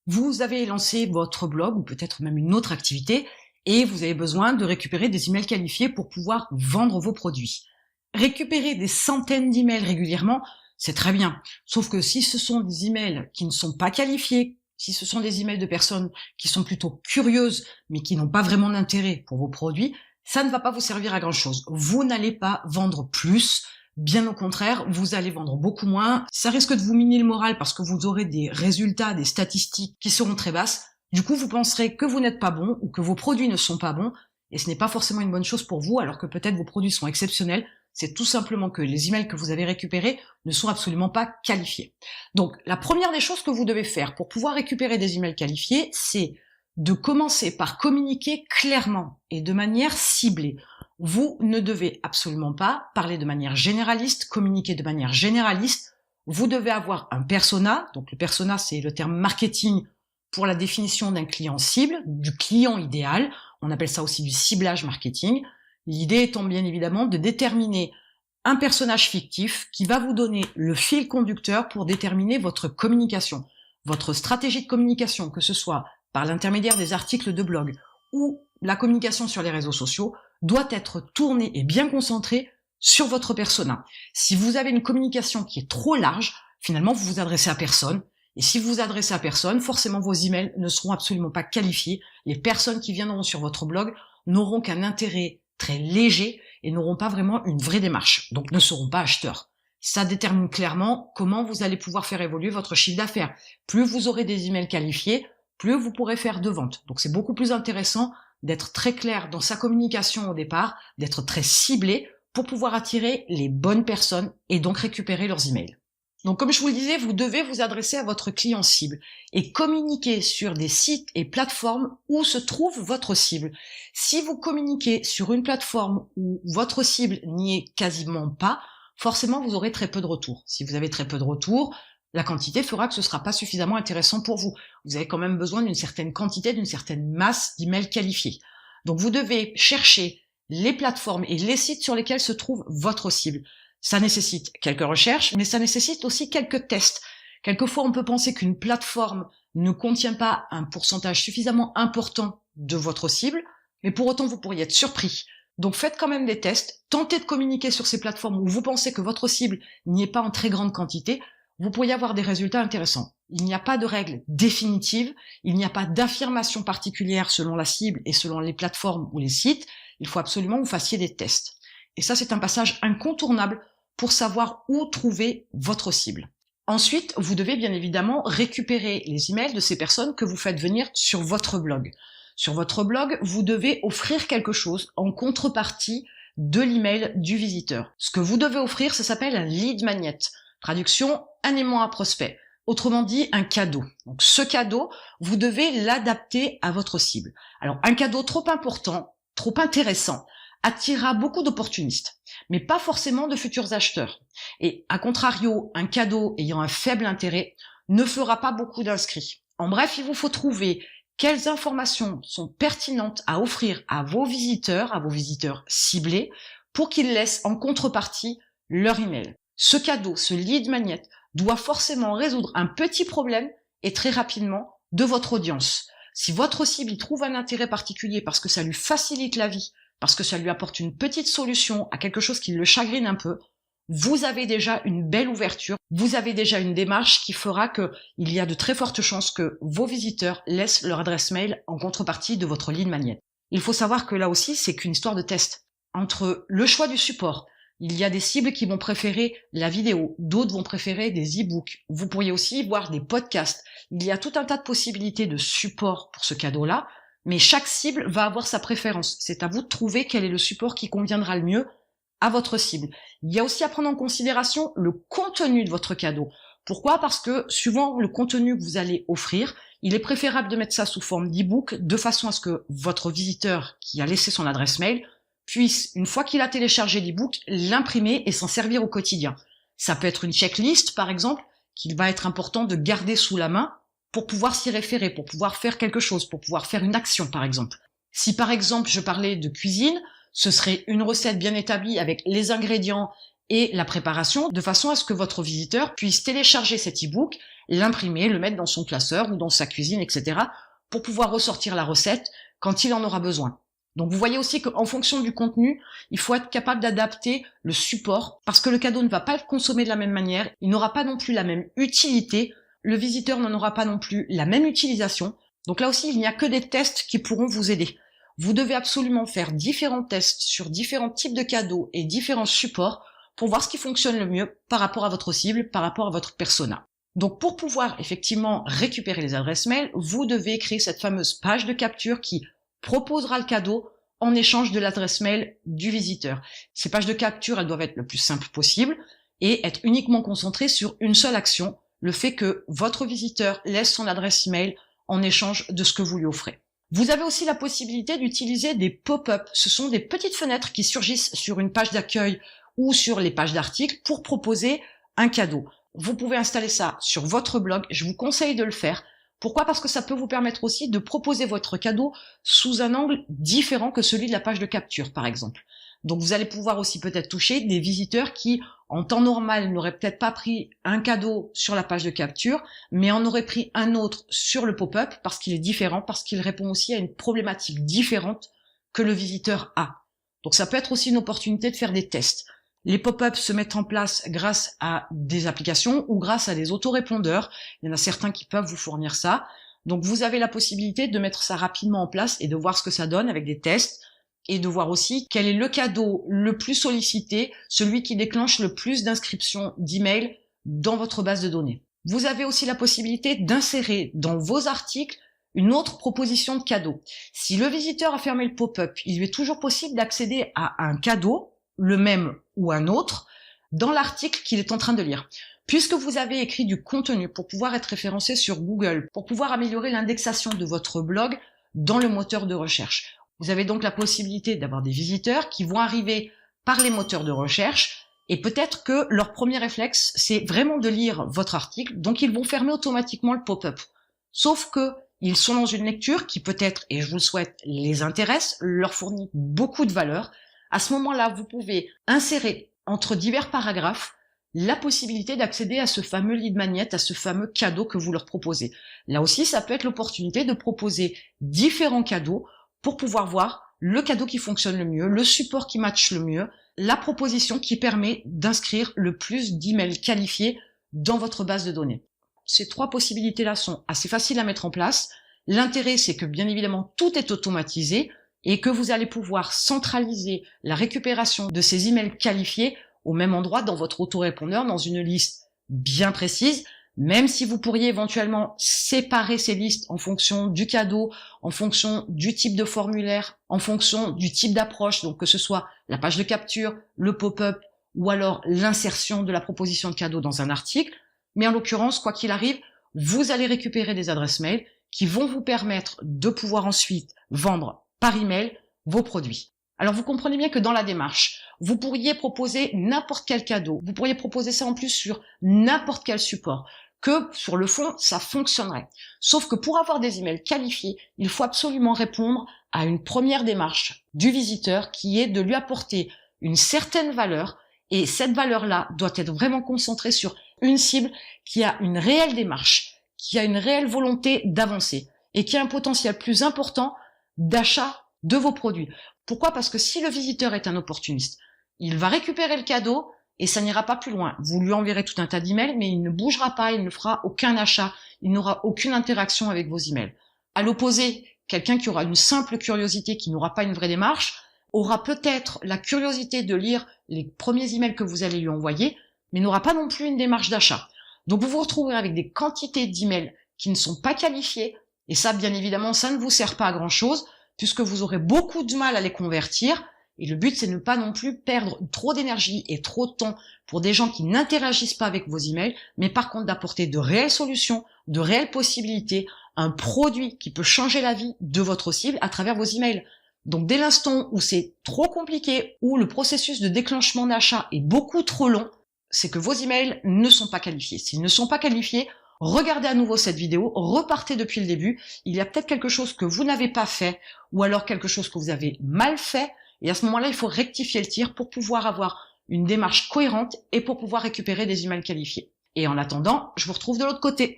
Vous avez lancé votre blog ou peut-être même une autre activité et vous avez besoin de récupérer des emails qualifiés pour pouvoir vendre vos produits. Récupérer des centaines d'emails régulièrement, c'est très bien. Sauf que si ce sont des emails qui ne sont pas qualifiés, si ce sont des emails de personnes qui sont plutôt curieuses mais qui n'ont pas vraiment d'intérêt pour vos produits, ça ne va pas vous servir à grand chose. Vous n'allez pas vendre plus. Bien au contraire, vous allez vendre beaucoup moins. Ça risque de vous miner le moral parce que vous aurez des résultats, des statistiques qui seront très basses. Du coup, vous penserez que vous n'êtes pas bon ou que vos produits ne sont pas bons. Et ce n'est pas forcément une bonne chose pour vous, alors que peut-être vos produits sont exceptionnels. C'est tout simplement que les emails que vous avez récupérés ne sont absolument pas qualifiés. Donc, la première des choses que vous devez faire pour pouvoir récupérer des emails qualifiés, c'est de commencer par communiquer clairement et de manière ciblée. Vous ne devez absolument pas parler de manière généraliste, communiquer de manière généraliste. Vous devez avoir un persona. Donc le persona, c'est le terme marketing pour la définition d'un client cible, du client idéal. On appelle ça aussi du ciblage marketing. L'idée étant bien évidemment de déterminer un personnage fictif qui va vous donner le fil conducteur pour déterminer votre communication, votre stratégie de communication, que ce soit par l'intermédiaire des articles de blog ou la communication sur les réseaux sociaux, doit être tournée et bien concentrée sur votre persona. Si vous avez une communication qui est trop large, finalement vous vous adressez à personne. Et si vous vous adressez à personne, forcément vos emails ne seront absolument pas qualifiés. Les personnes qui viendront sur votre blog n'auront qu'un intérêt très léger et n'auront pas vraiment une vraie démarche. Donc ne seront pas acheteurs. Ça détermine clairement comment vous allez pouvoir faire évoluer votre chiffre d'affaires. Plus vous aurez des emails qualifiés, plus vous pourrez faire de ventes. Donc c'est beaucoup plus intéressant d'être très clair dans sa communication au départ, d'être très ciblé pour pouvoir attirer les bonnes personnes et donc récupérer leurs emails. Donc comme je vous le disais, vous devez vous adresser à votre client cible et communiquer sur des sites et plateformes où se trouve votre cible. Si vous communiquez sur une plateforme où votre cible n'y est quasiment pas, forcément vous aurez très peu de retours. Si vous avez très peu de retours, la quantité fera que ce ne sera pas suffisamment intéressant pour vous. Vous avez quand même besoin d'une certaine quantité, d'une certaine masse d'emails qualifiés. Donc vous devez chercher les plateformes et les sites sur lesquels se trouve votre cible. Ça nécessite quelques recherches, mais ça nécessite aussi quelques tests. Quelquefois, on peut penser qu'une plateforme ne contient pas un pourcentage suffisamment important de votre cible, mais pour autant, vous pourriez être surpris. Donc faites quand même des tests, tentez de communiquer sur ces plateformes où vous pensez que votre cible n'y est pas en très grande quantité. Vous pourriez avoir des résultats intéressants. Il n'y a pas de règle définitive, il n'y a pas d'affirmation particulière selon la cible et selon les plateformes ou les sites. Il faut absolument que vous fassiez des tests. Et ça, c'est un passage incontournable pour savoir où trouver votre cible. Ensuite, vous devez bien évidemment récupérer les emails de ces personnes que vous faites venir sur votre blog. Sur votre blog, vous devez offrir quelque chose en contrepartie de l'email du visiteur. Ce que vous devez offrir, ça s'appelle un lead magnet. Traduction, un aimant à prospect. Autrement dit, un cadeau. Donc ce cadeau, vous devez l'adapter à votre cible. Alors un cadeau trop important, trop intéressant, attirera beaucoup d'opportunistes, mais pas forcément de futurs acheteurs. Et à contrario, un cadeau ayant un faible intérêt ne fera pas beaucoup d'inscrits. En bref, il vous faut trouver quelles informations sont pertinentes à offrir à vos visiteurs ciblés, pour qu'ils laissent en contrepartie leur email. Ce cadeau, ce lead magnet, doit forcément résoudre un petit problème et très rapidement de votre audience. Si votre cible y trouve un intérêt particulier parce que ça lui facilite la vie, parce que ça lui apporte une petite solution à quelque chose qui le chagrine un peu, vous avez déjà une belle ouverture, vous avez déjà une démarche qui fera qu'il y a de très fortes chances que vos visiteurs laissent leur adresse mail en contrepartie de votre lead magnet. Il faut savoir que là aussi, c'est qu'une histoire de test. Entre le choix du support, il y a des cibles qui vont préférer la vidéo, d'autres vont préférer des e-books. Vous pourriez aussi voir des podcasts. Il y a tout un tas de possibilités de support pour ce cadeau-là, mais chaque cible va avoir sa préférence. C'est à vous de trouver quel est le support qui conviendra le mieux à votre cible. Il y a aussi à prendre en considération le contenu de votre cadeau. Pourquoi ? Parce que suivant le contenu que vous allez offrir, il est préférable de mettre ça sous forme d'e-book de façon à ce que votre visiteur qui a laissé son adresse mail puisse, une fois qu'il a téléchargé l'e-book, l'imprimer et s'en servir au quotidien. Ça peut être une checklist, par exemple, qu'il va être important de garder sous la main pour pouvoir s'y référer, pour pouvoir faire quelque chose, pour pouvoir faire une action, par exemple. Si, par exemple, je parlais de cuisine, ce serait une recette bien établie avec les ingrédients et la préparation de façon à ce que votre visiteur puisse télécharger cet e-book, l'imprimer, le mettre dans son classeur ou dans sa cuisine, etc. pour pouvoir ressortir la recette quand il en aura besoin. Donc vous voyez aussi qu'en fonction du contenu, il faut être capable d'adapter le support parce que le cadeau ne va pas le consommer de la même manière, il n'aura pas non plus la même utilité, le visiteur n'en aura pas non plus la même utilisation. Donc là aussi, il n'y a que des tests qui pourront vous aider. Vous devez absolument faire différents tests sur différents types de cadeaux et différents supports pour voir ce qui fonctionne le mieux par rapport à votre cible, par rapport à votre persona. Donc pour pouvoir effectivement récupérer les adresses mail, vous devez créer cette fameuse page de capture qui proposera le cadeau en échange de l'adresse mail du visiteur. Ces pages de capture, elles doivent être le plus simples possible et être uniquement concentrées sur une seule action, le fait que votre visiteur laisse son adresse email en échange de ce que vous lui offrez. Vous avez aussi la possibilité d'utiliser des pop-up. Ce sont des petites fenêtres qui surgissent sur une page d'accueil ou sur les pages d'articles pour proposer un cadeau. Vous pouvez installer ça sur votre blog, je vous conseille de le faire. Pourquoi? Parce que ça peut vous permettre aussi de proposer votre cadeau sous un angle différent que celui de la page de capture, par exemple. Donc vous allez pouvoir aussi peut-être toucher des visiteurs qui, en temps normal, n'auraient peut-être pas pris un cadeau sur la page de capture, mais en auraient pris un autre sur le pop-up parce qu'il est différent, parce qu'il répond aussi à une problématique différente que le visiteur a. Donc ça peut être aussi une opportunité de faire des tests. Les pop-ups se mettent en place grâce à des applications ou grâce à des autorépondeurs. Il y en a certains qui peuvent vous fournir ça. Donc vous avez la possibilité de mettre ça rapidement en place et de voir ce que ça donne avec des tests et de voir aussi quel est le cadeau le plus sollicité, celui qui déclenche le plus d'inscriptions d'emails dans votre base de données. Vous avez aussi la possibilité d'insérer dans vos articles une autre proposition de cadeau. Si le visiteur a fermé le pop-up, il lui est toujours possible d'accéder à un cadeau, le même ou un autre, dans l'article qu'il est en train de lire. Puisque vous avez écrit du contenu pour pouvoir être référencé sur Google, pour pouvoir améliorer l'indexation de votre blog dans le moteur de recherche, vous avez donc la possibilité d'avoir des visiteurs qui vont arriver par les moteurs de recherche et peut-être que leur premier réflexe, c'est vraiment de lire votre article, donc ils vont fermer automatiquement le pop-up. Sauf que ils sont dans une lecture qui peut-être, et je vous le souhaite, les intéresse, leur fournit beaucoup de valeur. À ce moment-là, vous pouvez insérer entre divers paragraphes la possibilité d'accéder à ce fameux lead magnet, à ce fameux cadeau que vous leur proposez. Là aussi, ça peut être l'opportunité de proposer différents cadeaux pour pouvoir voir le cadeau qui fonctionne le mieux, le support qui matche le mieux, la proposition qui permet d'inscrire le plus d'emails qualifiés dans votre base de données. Ces trois possibilités-là sont assez faciles à mettre en place. L'intérêt, c'est que bien évidemment, tout est automatisé et que vous allez pouvoir centraliser la récupération de ces emails qualifiés au même endroit dans votre autorépondeur, dans une liste bien précise, même si vous pourriez éventuellement séparer ces listes en fonction du cadeau, en fonction du type de formulaire, en fonction du type d'approche, donc que ce soit la page de capture, le pop-up ou alors l'insertion de la proposition de cadeau dans un article. Mais en l'occurrence, quoi qu'il arrive, vous allez récupérer des adresses mail qui vont vous permettre de pouvoir ensuite vendre par email vos produits. Alors vous comprenez bien que dans la démarche, vous pourriez proposer n'importe quel cadeau, vous pourriez proposer ça en plus sur n'importe quel support, que sur le fond, ça fonctionnerait. Sauf que pour avoir des emails qualifiés, il faut absolument répondre à une première démarche du visiteur qui est de lui apporter une certaine valeur et cette valeur-là doit être vraiment concentrée sur une cible qui a une réelle démarche, qui a une réelle volonté d'avancer et qui a un potentiel plus important d'achat de vos produits. Pourquoi? Parce que si le visiteur est un opportuniste, il va récupérer le cadeau et ça n'ira pas plus loin. Vous lui enverrez tout un tas d'emails, mais il ne bougera pas, il ne fera aucun achat, il n'aura aucune interaction avec vos emails. À l'opposé, quelqu'un qui aura une simple curiosité, qui n'aura pas une vraie démarche, aura peut-être la curiosité de lire les premiers emails que vous allez lui envoyer, mais n'aura pas non plus une démarche d'achat. Donc vous vous retrouverez avec des quantités d'emails qui ne sont pas qualifiés, et ça, bien évidemment, ça ne vous sert pas à grand-chose, puisque vous aurez beaucoup de mal à les convertir, et le but, c'est de ne pas non plus perdre trop d'énergie et trop de temps pour des gens qui n'interagissent pas avec vos emails, mais par contre d'apporter de réelles solutions, de réelles possibilités, un produit qui peut changer la vie de votre cible à travers vos emails. Donc dès l'instant où c'est trop compliqué, où le processus de déclenchement d'achat est beaucoup trop long, c'est que vos emails ne sont pas qualifiés. S'ils ne sont pas qualifiés, regardez à nouveau cette vidéo, repartez depuis le début, il y a peut-être quelque chose que vous n'avez pas fait, ou alors quelque chose que vous avez mal fait, et à ce moment-là, il faut rectifier le tir pour pouvoir avoir une démarche cohérente et pour pouvoir récupérer des emails qualifiés. Et en attendant, je vous retrouve de l'autre côté.